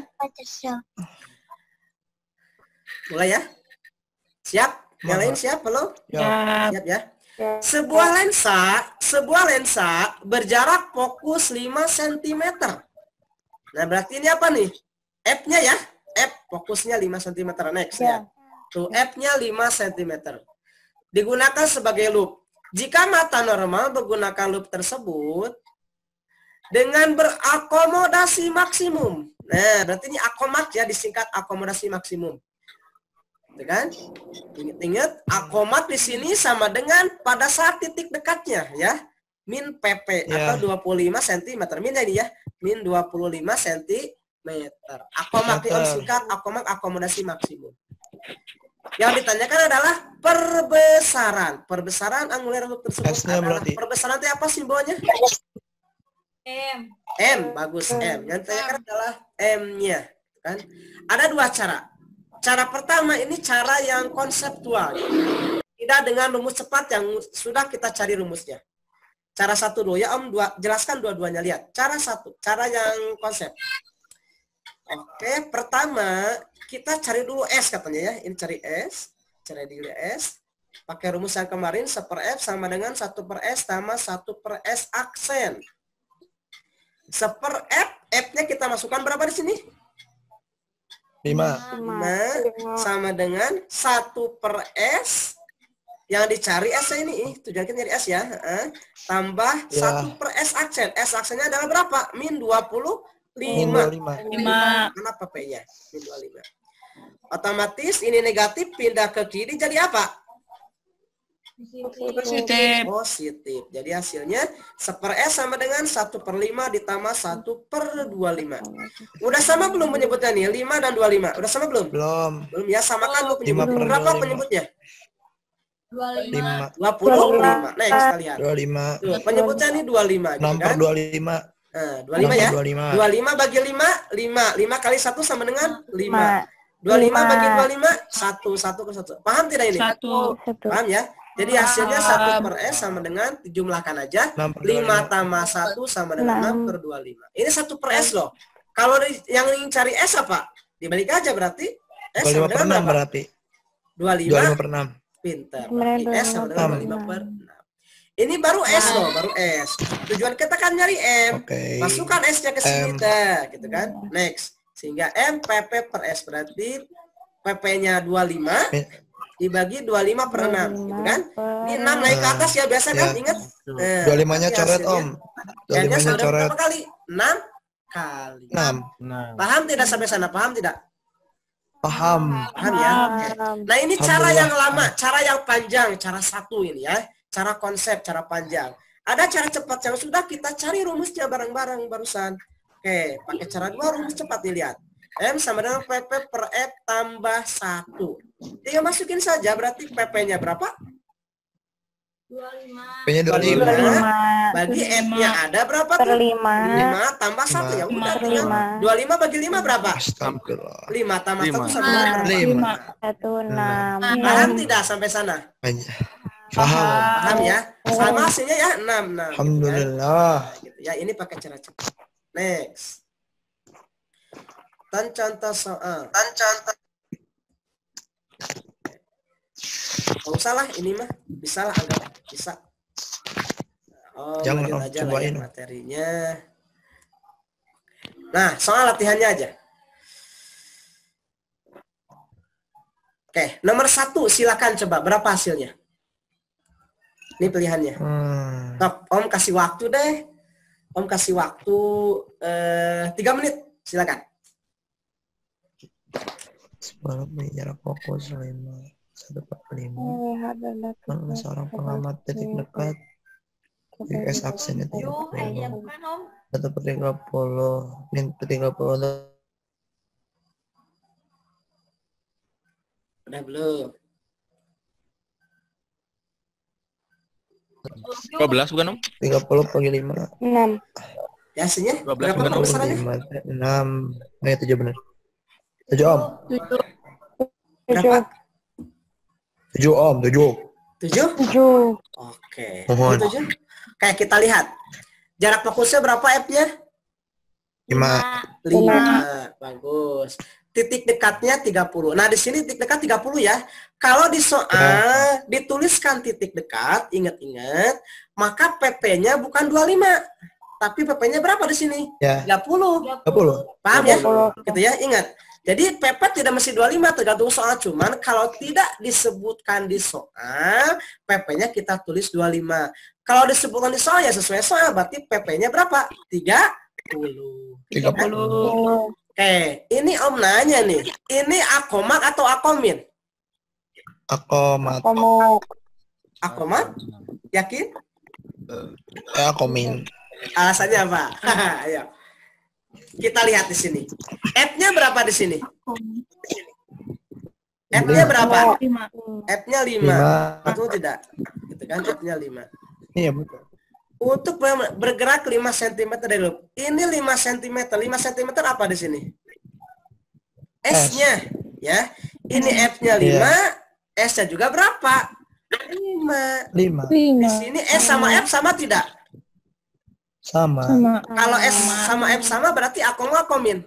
[SPEAKER 1] Mulai ya. Siap? Yang lain siap belum? Siap ya. Sebuah lensa berjarak fokus 5 cm. Nah, berarti ini apa nih? F-nya ya. F fokusnya 5 cm. Next ya. Tuh, F-nya 5 cm. Digunakan sebagai loop. Jika mata normal menggunakan loop tersebut dengan berakomodasi maksimum. Nah, berarti ini akomat ya, disingkat akomodasi maksimum. Gitu kan? Ingat, akomat di sini sama dengan pada saat titik dekatnya ya. Min PP atau 25 cm. Min ini ya. Min 25 cm. Akomat disingkat akomat akomodasi maksimum. Yang ditanyakan adalah perbesaran. Perbesaran angular loop tersebut adalah perbesaran itu apa simbolnya? M. Bagus, M. Yang ditanyakan adalah M-nya. Kan? Ada 2 cara. Cara pertama ini cara yang konseptual. Tidak dengan rumus cepat yang sudah kita cari rumusnya. Cara satu dulu ya Om, jelaskan dua-duanya. Lihat. Cara satu, cara yang konsep. Oke, pertama kita cari dulu S katanya ya. Ini cari S. Cari dulu S. Pakai rumus yang kemarin, 1/F sama dengan 1/S tambah 1/S aksen. 1/F, F-nya kita masukkan berapa di sini?
[SPEAKER 2] 5.
[SPEAKER 1] 5 sama dengan 1/S yang dicari S ini. Tujuan kita nyari S ya. Tambah
[SPEAKER 2] Ya.
[SPEAKER 1] 1/S aksen. S aksennya adalah berapa? Min 25.
[SPEAKER 2] Min 25.
[SPEAKER 3] 5.
[SPEAKER 1] Kenapa P-nya? Min 25. Otomatis ini negatif pindah ke kiri jadi apa?
[SPEAKER 3] Positif.
[SPEAKER 1] Positif. Jadi hasilnya 1/S sama dengan 1/5 ditambah 1/25. Udah sama belum penyebutnya nih? 5 dan 25. Udah sama belum?
[SPEAKER 2] Belum.
[SPEAKER 1] Belum ya, samakan dulu penyebut.
[SPEAKER 2] 5/25.
[SPEAKER 1] Berapa penyebutnya?
[SPEAKER 2] 5.
[SPEAKER 1] 25. Next kita lihat.
[SPEAKER 2] 25.
[SPEAKER 1] Tuh, penyebutnya nih 25 gitu
[SPEAKER 2] 6
[SPEAKER 1] kan?
[SPEAKER 2] per 25.
[SPEAKER 1] Nah, 25 ya.
[SPEAKER 2] 25.
[SPEAKER 1] 25 bagi 5, 5. 5 kali 1 sama dengan 5. 25 bagi 25, 1. 1 ke 1. Paham tidak ini?
[SPEAKER 3] 1.
[SPEAKER 1] Paham ya? Jadi hasilnya 1/S sama dengan, jumlahkan aja, 5 tambah 1 sama dengan 6/25. Ini 1/S loh. Kalau yang ingin cari S apa? Dibalik aja berarti. S sama
[SPEAKER 2] 25 per
[SPEAKER 1] dengan
[SPEAKER 2] 6
[SPEAKER 1] berapa?
[SPEAKER 2] berarti.
[SPEAKER 1] 25.
[SPEAKER 2] 25 per 6.
[SPEAKER 1] Pinter. Berarti S sama dengan 25/6. Ini baru S loh, baru S. Tujuan kita kan nyari M.
[SPEAKER 2] Oke.
[SPEAKER 1] Masukkan S-nya ke sini
[SPEAKER 2] M.
[SPEAKER 1] gitu kan. Next. Sehingga M PP per S berarti PP-nya 25 dibagi 25/6 gitu kan. Ini 6 naik ke atas ya biasa kan,
[SPEAKER 2] Ya.
[SPEAKER 1] ingat?
[SPEAKER 2] 25-nya coret, Om.
[SPEAKER 1] M-nya
[SPEAKER 2] 25-nya
[SPEAKER 1] sama dengan
[SPEAKER 2] coret.
[SPEAKER 1] berapa kali? 6 kali.
[SPEAKER 2] 6.
[SPEAKER 1] Paham tidak sampai sana? Paham tidak?
[SPEAKER 2] Paham.
[SPEAKER 1] Paham ya? Oke. Nah ini cara yang lama, cara yang panjang, cara satu ini ya. Cara konsep, cara panjang. Ada cara cepat yang sudah kita cari rumusnya bareng-bareng barusan. Oke, pakai cara 2 rumus cepat dilihat. M sama dengan PP per F tambah 1. Tinggal masukin saja, berarti PP-nya berapa?
[SPEAKER 2] P-nya 25.
[SPEAKER 1] 25. Bagi F-nya ada berapa
[SPEAKER 4] Per
[SPEAKER 1] tuh?
[SPEAKER 4] 5.
[SPEAKER 1] 5 tambah 1 ya udah
[SPEAKER 3] Per
[SPEAKER 1] tinggal 25 bagi 5 berapa?
[SPEAKER 2] Astagfirullah.
[SPEAKER 1] 5 tambah 1 sama
[SPEAKER 4] Lima.
[SPEAKER 1] dengan berapa?
[SPEAKER 2] 5.
[SPEAKER 4] 1, 6.
[SPEAKER 1] Paham tidak sampai sana?
[SPEAKER 2] Paham.
[SPEAKER 1] Paham ya? Sama hasilnya ya 6. Nah,
[SPEAKER 2] Alhamdulillah.
[SPEAKER 1] gitu ya, ini pakai cara cepat. Next. Dan contoh soal. Nggak usah lah, ini mah bisa lah, agak bisa. Oh,
[SPEAKER 2] Jangan,
[SPEAKER 1] lanjut
[SPEAKER 2] Om,
[SPEAKER 1] aja lah
[SPEAKER 2] cobain,
[SPEAKER 1] ya
[SPEAKER 2] Om.
[SPEAKER 1] materinya. Nah, soal latihannya aja. Oke, nomor 1 silakan coba. Berapa hasilnya? Ini pilihannya. Top, Om kasih waktu deh. Om kasih waktu 3 menit. Silakan.
[SPEAKER 2] Sebelum jarak fokus 5. 1/5.
[SPEAKER 4] Lihat dan
[SPEAKER 2] Karena seorang pengamat titik dekat US aksennya 30. 1/30. Min 30.
[SPEAKER 1] Udah belum?
[SPEAKER 5] 12 bukan Om?
[SPEAKER 2] 30 bagi 5.
[SPEAKER 4] 6.
[SPEAKER 1] Ya, hasilnya
[SPEAKER 5] 12
[SPEAKER 1] berapa
[SPEAKER 5] bukan, Om?
[SPEAKER 1] perbesarnya?
[SPEAKER 2] 6. Nah, 7 benar. 7 Om.
[SPEAKER 1] Berapa?
[SPEAKER 2] 7 Om. 7.
[SPEAKER 1] 7?
[SPEAKER 4] 7.
[SPEAKER 1] Oke.
[SPEAKER 2] Mohon.
[SPEAKER 1] 7. Kayak kita lihat. Jarak fokusnya berapa F-nya?
[SPEAKER 2] 5.
[SPEAKER 1] 5. Bagus. Titik dekatnya 30. Nah, di sini titik dekat 30 ya. Kalau di soal dituliskan titik dekat, ingat-ingat, maka PP-nya bukan 25. Tapi PP-nya berapa di sini?
[SPEAKER 2] Ya.
[SPEAKER 1] 30.
[SPEAKER 2] 30.
[SPEAKER 1] Paham ya?
[SPEAKER 4] 30.
[SPEAKER 1] Gitu ya, ingat. Jadi PP tidak mesti 25 tergantung soal, cuman kalau tidak disebutkan di soal, PP-nya kita tulis 25. Kalau disebutkan di soal ya sesuai soal, berarti PP-nya berapa? 30.
[SPEAKER 2] 30.
[SPEAKER 1] Oke, ini Om nanya nih, ini akomat atau akomin?
[SPEAKER 2] Akomat.
[SPEAKER 4] Kamu
[SPEAKER 1] Akomat? Yakin?
[SPEAKER 2] Akomin.
[SPEAKER 1] Alasannya apa? Ayo. Kita lihat di sini. F-nya berapa di sini? F-nya berapa?
[SPEAKER 3] 5.
[SPEAKER 1] F-nya
[SPEAKER 2] 5.
[SPEAKER 1] 5. Betul tidak? Gitu kan, F-nya 5.
[SPEAKER 2] Iya betul.
[SPEAKER 1] Untuk bergerak 5 cm dari loop. Ini 5 cm. 5 cm apa di sini? S-nya. Ya. Ini F-nya 5, S-nya juga berapa? 5.
[SPEAKER 2] 5.
[SPEAKER 1] Di sini S sama F sama tidak?
[SPEAKER 2] Sama.
[SPEAKER 1] Kalau S sama F sama berarti akomin.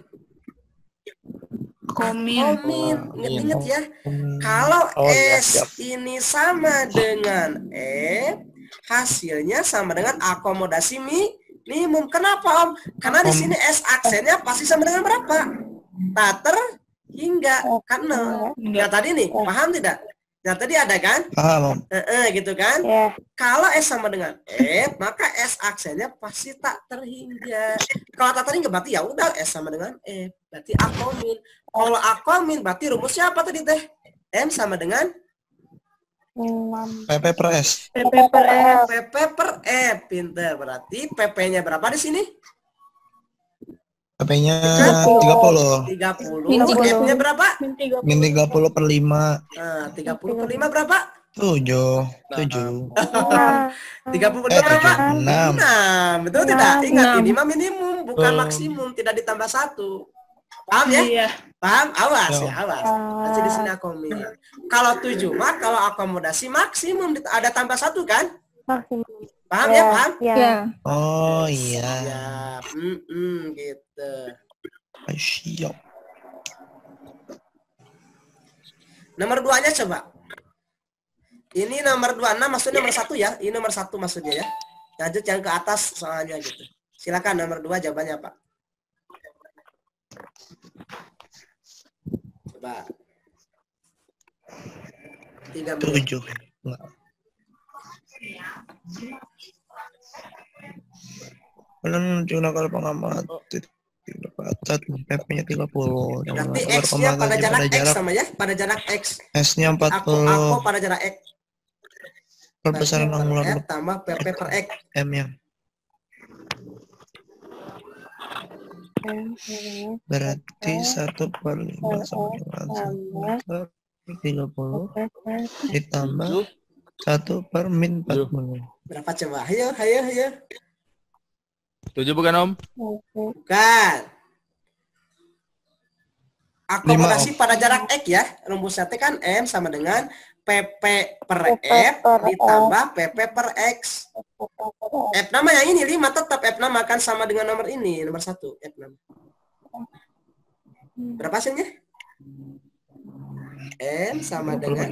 [SPEAKER 3] Komin.
[SPEAKER 1] Ingat ya. Kalau S ini sama dengan F, hasilnya sama dengan akomodasi minimum. Kenapa, Om? Karena di sini S aksennya pasti sama dengan berapa? Tak terhingga. Kan 0. Nah, tadi nih, paham tidak? Nah, tadi ada kan?
[SPEAKER 2] Paham, Om.
[SPEAKER 1] Gitu kan?
[SPEAKER 4] Ya.
[SPEAKER 1] Kalau S sama dengan F, maka S aksennya pasti tak terhingga. Kalau tak terhingga berarti ya udah S sama dengan F. Berarti akomin. Kalau akomin berarti rumusnya apa tadi teh? M sama dengan
[SPEAKER 4] 6.
[SPEAKER 2] PP per S.
[SPEAKER 3] PP per F.
[SPEAKER 1] PP per F. Pinter. Berarti PP-nya berapa di sini?
[SPEAKER 2] PP-nya 30.
[SPEAKER 1] 30. F-nya berapa?
[SPEAKER 2] Min 30 per 5.
[SPEAKER 1] Nah, 30 per 5 berapa?
[SPEAKER 2] 7. 7.
[SPEAKER 1] 30 per 2 berapa?
[SPEAKER 2] 6.
[SPEAKER 1] 6. Betul tidak? Ingat,
[SPEAKER 3] 6.
[SPEAKER 1] ini mah minimum, bukan maksimum. Tidak ditambah 1. Paham ya?
[SPEAKER 3] Iya.
[SPEAKER 1] Paham? Awas
[SPEAKER 2] Ya.
[SPEAKER 1] ya, awas. Nanti di sini akomin. Kalau 7 mah kalau akomodasi maksimum ada tambah 1 kan?
[SPEAKER 4] Maksimum.
[SPEAKER 1] Paham ya, paham?
[SPEAKER 4] Ya.
[SPEAKER 2] Oh iya.
[SPEAKER 1] Ya, gitu.
[SPEAKER 2] Siap.
[SPEAKER 1] Nomor 2-nya coba. Ini nomor 26 maksudnya nomor 1 ya. Ini nomor 1 maksudnya ya. Lanjut yang ke atas soalnya gitu. Silakan nomor 2 jawabannya, Pak. Coba. 3 menit.
[SPEAKER 2] 7. Enggak. Belum digunakan pengamat dapat PP-nya 30.
[SPEAKER 1] Berarti X-nya pada jarak X sama ya, pada jarak X.
[SPEAKER 2] S-nya
[SPEAKER 1] Aku
[SPEAKER 2] 40.
[SPEAKER 1] pada jarak X.
[SPEAKER 2] Perbesaran
[SPEAKER 1] PP per
[SPEAKER 2] angular
[SPEAKER 1] F tambah PP per X.
[SPEAKER 2] M-nya. Berarti 1 per 5 sama dengan 1 per 30 ditambah 1 per min 40.
[SPEAKER 1] Berapa coba? Ayo.
[SPEAKER 5] 7 bukan, Om?
[SPEAKER 1] Bukan. Akomodasi
[SPEAKER 2] 5,
[SPEAKER 1] pada jarak X ya. Rumusnya T kan M sama dengan PP per
[SPEAKER 4] PP
[SPEAKER 1] F
[SPEAKER 4] per
[SPEAKER 1] ditambah PP per X. F nama yang ini 5 tetap F nama kan sama dengan nomor ini, nomor 1 F nama. Berapa hasilnya? M sama dengan,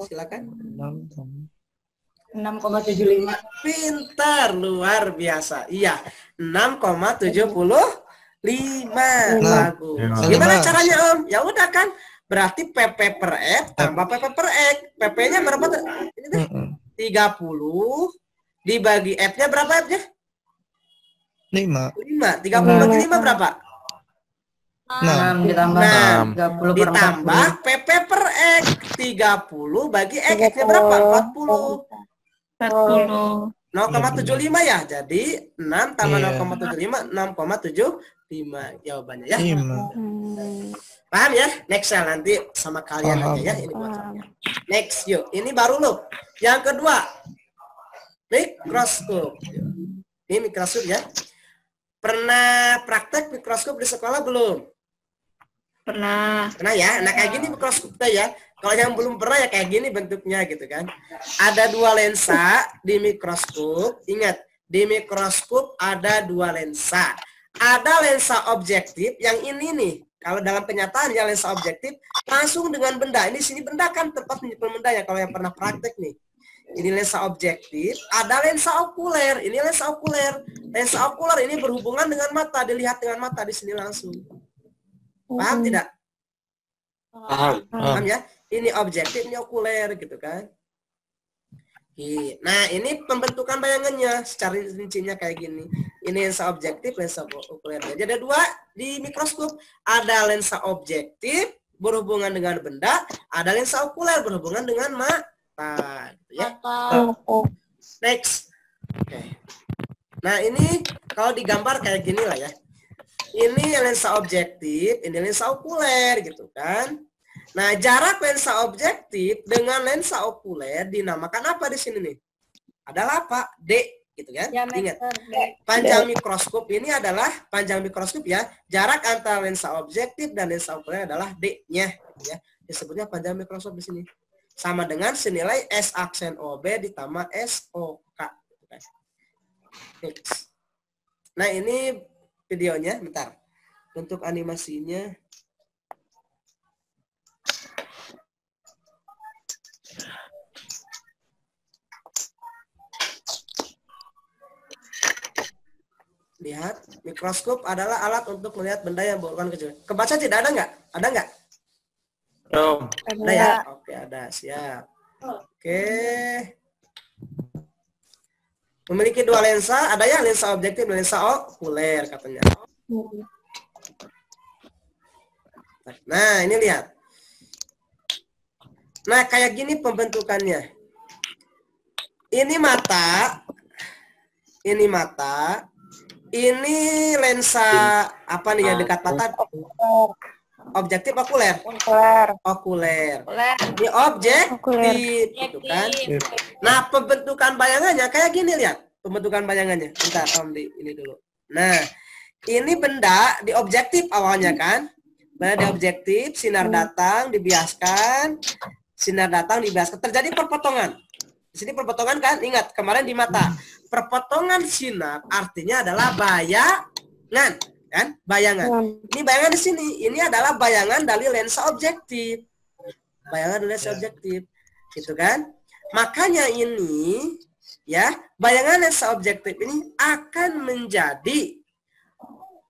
[SPEAKER 1] silakan.
[SPEAKER 3] 6,75.
[SPEAKER 1] Pintar, luar biasa. Iya, 6,75. Bagus. Gimana caranya, Om? Ya udah kan. Berarti PP per F tambah PP per X. PP-nya berapa? Ini deh. 30 dibagi F-nya berapa F-nya?
[SPEAKER 2] 5.
[SPEAKER 1] 5. 30 bagi 5 berapa?
[SPEAKER 2] 6
[SPEAKER 3] ditambah
[SPEAKER 1] 6 ditambah PP per X. 30 bagi X. X-nya berapa? 40.
[SPEAKER 3] 40.
[SPEAKER 1] 0,75 ya. Jadi 6 tambah
[SPEAKER 2] Iya.
[SPEAKER 1] 0,75 6,75 jawabannya ya.
[SPEAKER 2] 5.
[SPEAKER 1] Paham ya? Next ya, nanti sama kalian
[SPEAKER 2] Paham.
[SPEAKER 1] aja ya ini buat saya. Next yuk. Ini baru loh. Yang kedua. Mikroskop. Ini mikroskop ya. Pernah praktek mikroskop di sekolah belum?
[SPEAKER 3] Pernah.
[SPEAKER 1] Pernah ya? Nah kayak gini mikroskopnya ya. Kalau yang belum pernah ya kayak gini bentuknya gitu kan. Ada 2 lensa di mikroskop. Ingat, di mikroskop ada 2 lensa. Ada lensa objektif yang ini nih. Kalau dalam kenyataan ya lensa objektif langsung dengan benda. Ini sini benda kan tempat menyimpan benda ya kalau yang pernah praktek nih. Ini lensa objektif, ada lensa okuler. Ini lensa okuler. Lensa okuler ini berhubungan dengan mata, dilihat dengan mata di sini langsung. Paham tidak? Paham ya? Ini objektif, ini okuler gitu kan. Nah, ini pembentukan bayangannya secara rincinya kayak gini. Ini lensa objektif, lensa okuler. Jadi ada 2 di mikroskop. Ada lensa objektif berhubungan dengan benda, ada lensa okuler berhubungan dengan mata. Gitu ya. Next. Oke. Nah, ini kalau digambar kayak gini lah ya. Ini lensa objektif, ini lensa okuler gitu kan. Nah, jarak lensa objektif dengan lensa okuler dinamakan apa di sini nih? Adalah apa? D. gitu kan? Ingat,
[SPEAKER 4] Diameter D.
[SPEAKER 1] panjang mikroskop ini adalah panjang mikroskop ya. Jarak antara lensa objektif dan lensa okuler adalah D-nya ya. Disebutnya panjang mikroskop di sini. Sama dengan senilai S aksen OB ditambah SOK. Next. Nah, ini videonya, bentar. Untuk animasinya lihat, mikroskop adalah alat untuk melihat benda yang berukuran kecil. Kebaca tidak ada nggak? Ada nggak? Ada ya? Oke, ada. Siap. Oke. Memiliki dua lensa, ada ya lensa objektif dan lensa okuler katanya. Nah, ini lihat. Nah, kayak gini pembentukannya. Ini mata. Ini mata. Ini lensa apa nih ya dekat mata? Objektif okuler. Okuler. Ini objektif, gitu kan? Nah, pembentukan bayangannya kayak gini, lihat. Pembentukan bayangannya. Bentar, Om di ini dulu. Nah, ini benda di objektif awalnya kan? Benda di objektif, sinar datang, dibiaskan. Sinar datang, dibiaskan. Terjadi perpotongan. Di sini perpotongan kan? Ingat, kemarin di mata. Perpotongan sinar artinya adalah bayangan. Kan? Bayangan. Ini bayangan di sini. Ini adalah bayangan dari lensa objektif. Bayangan dari lensa objektif. Gitu kan? Makanya ini ya, bayangan lensa objektif ini akan menjadi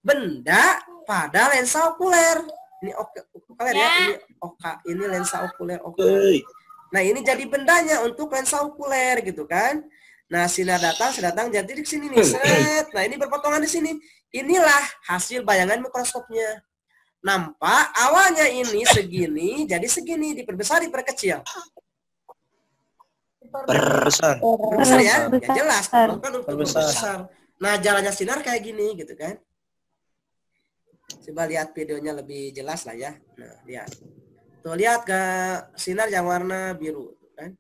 [SPEAKER 1] benda pada lensa okuler. Ini okuler ya, ini oka, ini lensa okuler. Nah, ini jadi bendanya untuk lensa okuler gitu kan. Nah, sinar datang jadi di sini nih, set. Nah, ini berpotongan di sini. Inilah hasil bayangan mikroskopnya. Nampak awalnya ini segini, jadi segini, diperbesar, diperkecil.
[SPEAKER 2] Perbesar.
[SPEAKER 1] Besar ya? Ya jelas, kan untuk besar. Nah, jalannya sinar kayak gini gitu kan. Coba lihat videonya lebih jelas lah ya. Nah, lihat. Tuh lihat ke sinar yang warna biru kan.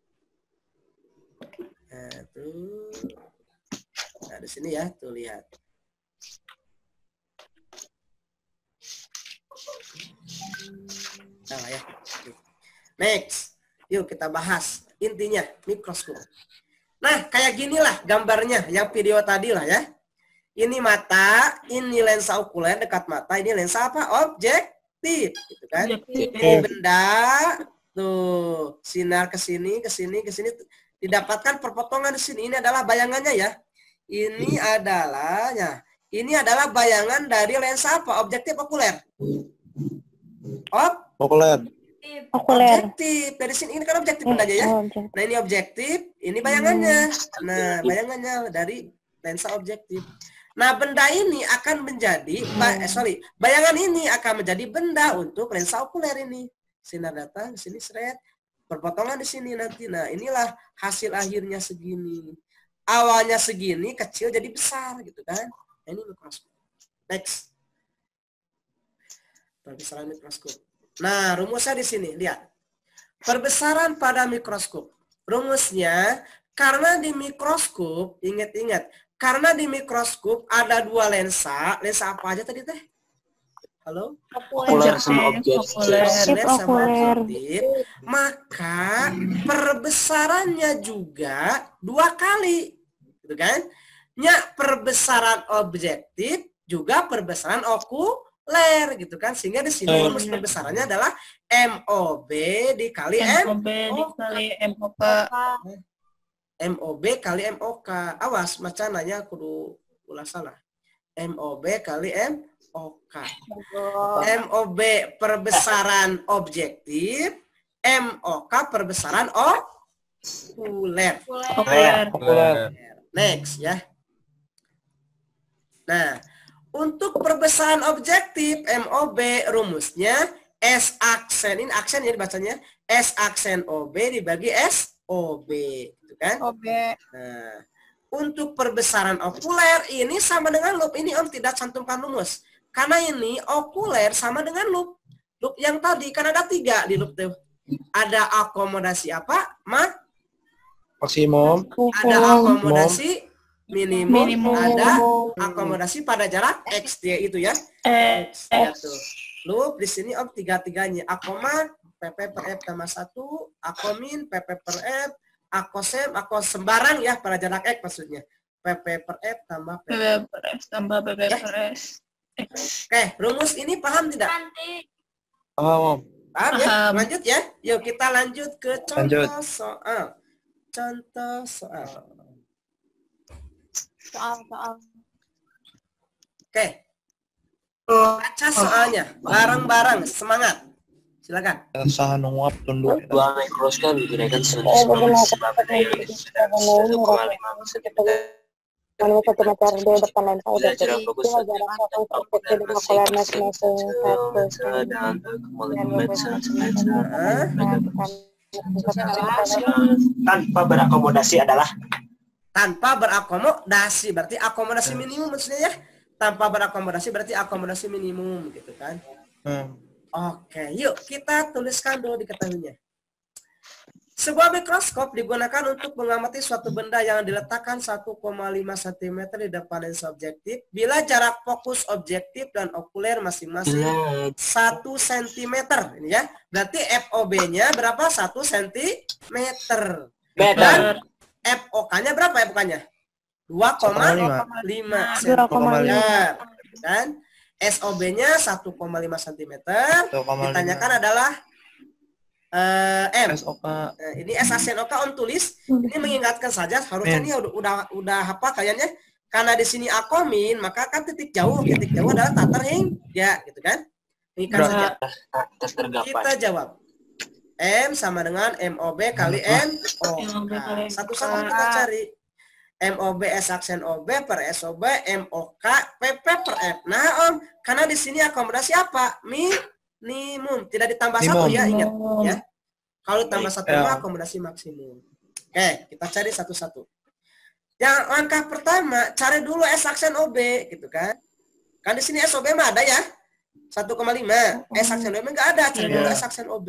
[SPEAKER 1] Nah, tuh. Nah, di sini ya, tuh lihat. Nah, ya. Next. Yuk kita bahas intinya mikroskop. Nah, kayak ginilah gambarnya yang video tadi lah ya. Ini mata, ini lensa okuler dekat mata, ini lensa apa? Objektif, gitu kan? Ini benda, tuh sinar ke sini, ke sini, ke sini, didapatkan perpotongan di sini. Ini adalah bayangannya ya. Ini adalah, ya, ini adalah bayangan dari lensa apa? Objektif okuler.
[SPEAKER 2] Okuler.
[SPEAKER 1] Objektif dari sini, ini kan objektif benda aja ya. Nah, ini objektif, ini bayangannya. Nah, bayangannya dari lensa objektif. Nah, benda ini akan menjadi bayangan ini akan menjadi benda untuk lensa okuler ini. Sinar datang di sini seret, perpotongan di sini nanti. Nah, inilah hasil akhirnya segini. Awalnya segini, kecil jadi besar gitu kan. Nah, ini mikroskop. Next. Perbesaran mikroskop. Nah, rumusnya di sini, lihat. Perbesaran pada mikroskop. Rumusnya, karena di mikroskop, ingat-ingat, karena di mikroskop ada dua lensa. Lensa apa aja tadi teh? Halo?
[SPEAKER 5] Okuler sama objektif.
[SPEAKER 1] Okuler sama objektif. Maka perbesarannya juga dua kali. Gitu kan? Nya perbesaran objektif juga perbesaran okuler gitu kan, sehingga di sini rumus perbesarannya adalah MOB dikali
[SPEAKER 3] MOB dikali MOK.
[SPEAKER 1] MOB kali MOK. Awas macananya kudu ulah salah. MOB kali MOK. MOB perbesaran objektif, MOK perbesaran okuler.
[SPEAKER 3] Okuler.
[SPEAKER 1] Next ya. Nah, untuk perbesaran objektif MOB rumusnya S aksen, ini aksen ya dibacanya, S aksen OB dibagi SOB gitu kan?
[SPEAKER 4] OB.
[SPEAKER 1] Nah, untuk perbesaran okuler ini sama dengan loop. Ini Om tidak cantumkan rumus. Karena ini okuler sama dengan loop. Loop yang tadi kan ada 3 di loop tuh. Ada akomodasi apa?
[SPEAKER 2] Maksimum.
[SPEAKER 1] Ada akomodasi minimum ada akomodasi pada jarak X dia itu ya. X ya tuh. Loop di sini Om tiga-tiganya. Akoma PP per F tambah 1, akomin PP per F, akosem, sembarang ya pada jarak X maksudnya. PP per F tambah PP
[SPEAKER 3] per F tambah PP per S.
[SPEAKER 1] Oke, rumus ini paham tidak?
[SPEAKER 5] Paham.
[SPEAKER 1] Paham ya? Lanjut ya. Yuk kita lanjut ke contoh soal. Contoh soal. Oke. Baca soalnya. Bareng-bareng. Semangat. Silakan.
[SPEAKER 2] Saha nguap tunduk.
[SPEAKER 5] Dua mikroskop digunakan sebagai sebab daya yang sudah 1,5 cm.
[SPEAKER 4] Manual 1 meter dia bertandang pada
[SPEAKER 5] Belajar fokus
[SPEAKER 4] jarak fokus objektif molecular masing-masing
[SPEAKER 5] dan tanpa berakomodasi adalah
[SPEAKER 1] tanpa berakomodasi berarti akomodasi minimum maksudnya ya. Tanpa berakomodasi berarti akomodasi minimum gitu kan. Oke, yuk kita tuliskan dulu diketahuinya. Sebuah mikroskop digunakan untuk mengamati suatu benda yang diletakkan 1,5 cm di depan lens objektif bila jarak fokus objektif dan okuler masing-masing 1 cm. Ini ya. Berarti FOB-nya berapa? 1 cm. Dan FOK-nya berapa FOK-nya? 2,5 cm. Dan SOB-nya 1,5 cm. Ditanyakan adalah M. Ini S aksen OK Om tulis. Ini mengingatkan saja harusnya ini udah hafal kayaknya. Karena di sini akomin, maka kan titik jauh adalah tatar hingga gitu kan. Ingat saja. Kita jawab. M sama dengan MOB kali MOK. Satu-satu kita cari. MOB S aksen OB per SOB MOK PP per F. Nah Om, karena di sini akomodasi apa? Minimum, tidak ditambah satu ya, ingat ya. Kalau tambah satu akomodasi maksimum. Oke, kita cari satu-satu. Yang langkah pertama, cari dulu S aksen OB gitu kan. Kan di sini SOB mah ada ya. 1,5. S aksen OB enggak ada, cari dulu S aksen OB.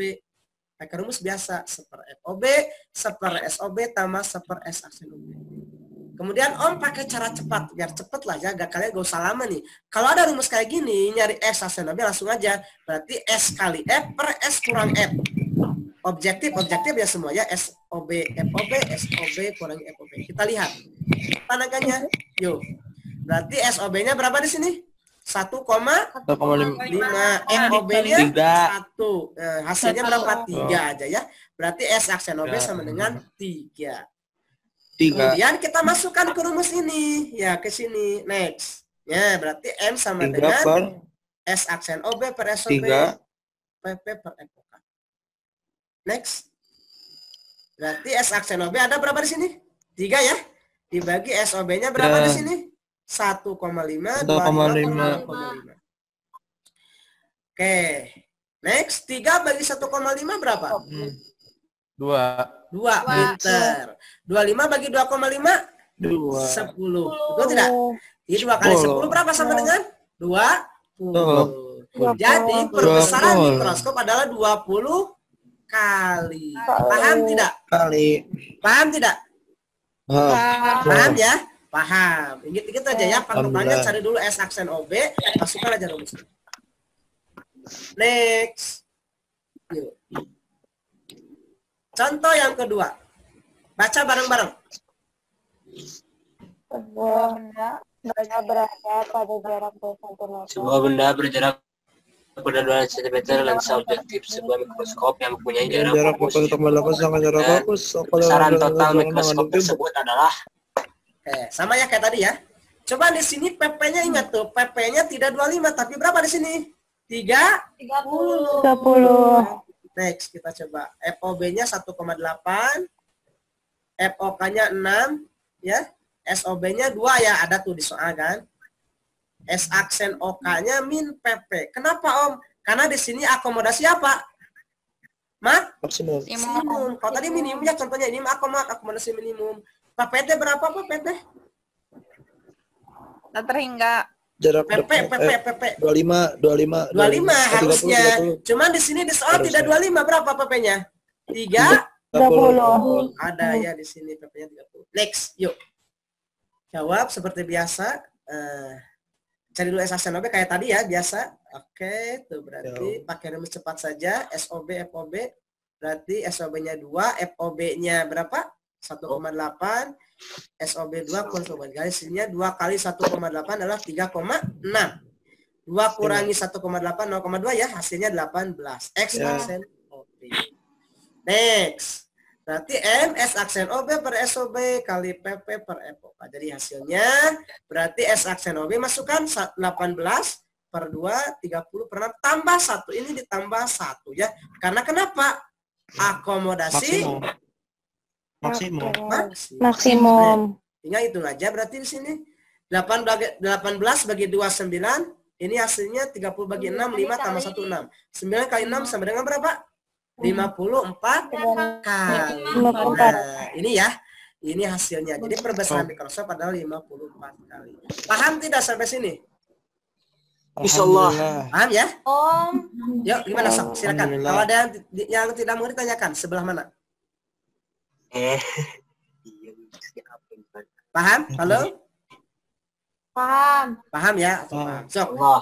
[SPEAKER 1] Pakai rumus biasa, seper FOB, seper SOB tambah seper S aksen OB. Kemudian Om pakai cara cepat, biar cepet lah ya, kalian gak usah lama nih. Kalau ada rumus kayak gini, nyari S aksen OB langsung aja. Berarti S kali F per S kurang F. Objektif ya semua ya. SOB, FOB, SOB kurang FOB. Kita lihat. Tanakannya. Yuk. Berarti SOB-nya berapa di sini? 1,5. FOB-nya 1. Hasilnya berapa? 3 aja ya. Berarti S aksen OB sama dengan 3. Kemudian kita masukkan ke rumus ini ya ke sini next ya berarti M sama dengan S aksen OB per SOB PP per FOK. Next berarti S aksen OB ada berapa di sini 3 ya dibagi SOB-nya berapa di sini 1,5 2,5. Oke next 3 bagi 1,5 berapa 2. Pinter. 25 bagi 2,5? 10. Betul tidak? Jadi 2 kali 10 berapa sama dengan? 20. Jadi perbesaran mikroskop adalah 20 kali. Paham tidak? Paham tidak? Paham ya? Paham. Ingat aja ya. Patokannya cari dulu S aksen OB. Masukkan aja rumus. Next. Yuk. Contoh yang kedua. Baca bareng-bareng.
[SPEAKER 4] Sebuah benda berada pada jarak 2 cm.
[SPEAKER 5] Sebuah benda berjarak pada 2 cm lensa objektif sebuah mikroskop yang mempunyai jarak fokus besaran total mikroskop tersebut adalah
[SPEAKER 1] sama ya kayak tadi ya. Coba di sini PP-nya ingat tuh, PP-nya tidak 25 tapi berapa di sini? 30. Next, kita coba. FOB-nya 1,8. FOK-nya 6. Ya. SOB-nya 2 ya. Ada tuh di soal kan. S aksen OK-nya min PP. Kenapa Om? Karena di sini akomodasi apa? Maksimum. Kalau tadi minimumnya contohnya ini akomodasi minimum. PT berapa Pak PT?
[SPEAKER 3] Terhingga
[SPEAKER 2] jarak
[SPEAKER 1] PP
[SPEAKER 2] 25
[SPEAKER 1] harusnya.
[SPEAKER 2] 30.
[SPEAKER 1] Cuman di sini di soal tidak 25 berapa PP-nya? 30. Ada ya di sini PP-nya 30. Next, yuk. Jawab seperti biasa. Cari dulu S aksen OB kayak tadi ya, biasa. Oke, tuh berarti pakai rumus cepat saja. SOB, FOB. Berarti SOB-nya 2, FOB-nya berapa? 1,8. SOB 2 kurang sobat. Garisnya 2 kali 1,8 adalah 3,6. 2 kurangi 1,8, 0,2 ya. Hasilnya 18. X aksen OB. Next. Berarti M S aksen OB per SOB kali PP per FOB. Jadi hasilnya berarti S aksen OB masukkan 18 per 2, 30 per 6 tambah 1. Ini ditambah 1 ya. Karena kenapa? Akomodasi
[SPEAKER 4] maksimum.
[SPEAKER 1] Tinggal hitung aja berarti di sini 18 bagi 2 9. Ini hasilnya 30 bagi 6 5 tambah 1 6. 9 kali 6 sama dengan berapa? 54 kali. Nah, ini ya. Ini hasilnya. Jadi perbesar Microsoft adalah 54 kali. Paham tidak sampai sini?
[SPEAKER 5] Insyaallah.
[SPEAKER 1] Paham ya?
[SPEAKER 4] Om.
[SPEAKER 1] Yuk, gimana Sob? Silakan. Kalau ada yang tidak mau ditanyakan, sebelah mana? Paham? Halo?
[SPEAKER 4] Paham.
[SPEAKER 1] Paham ya? Paham. Sob.
[SPEAKER 5] Allah.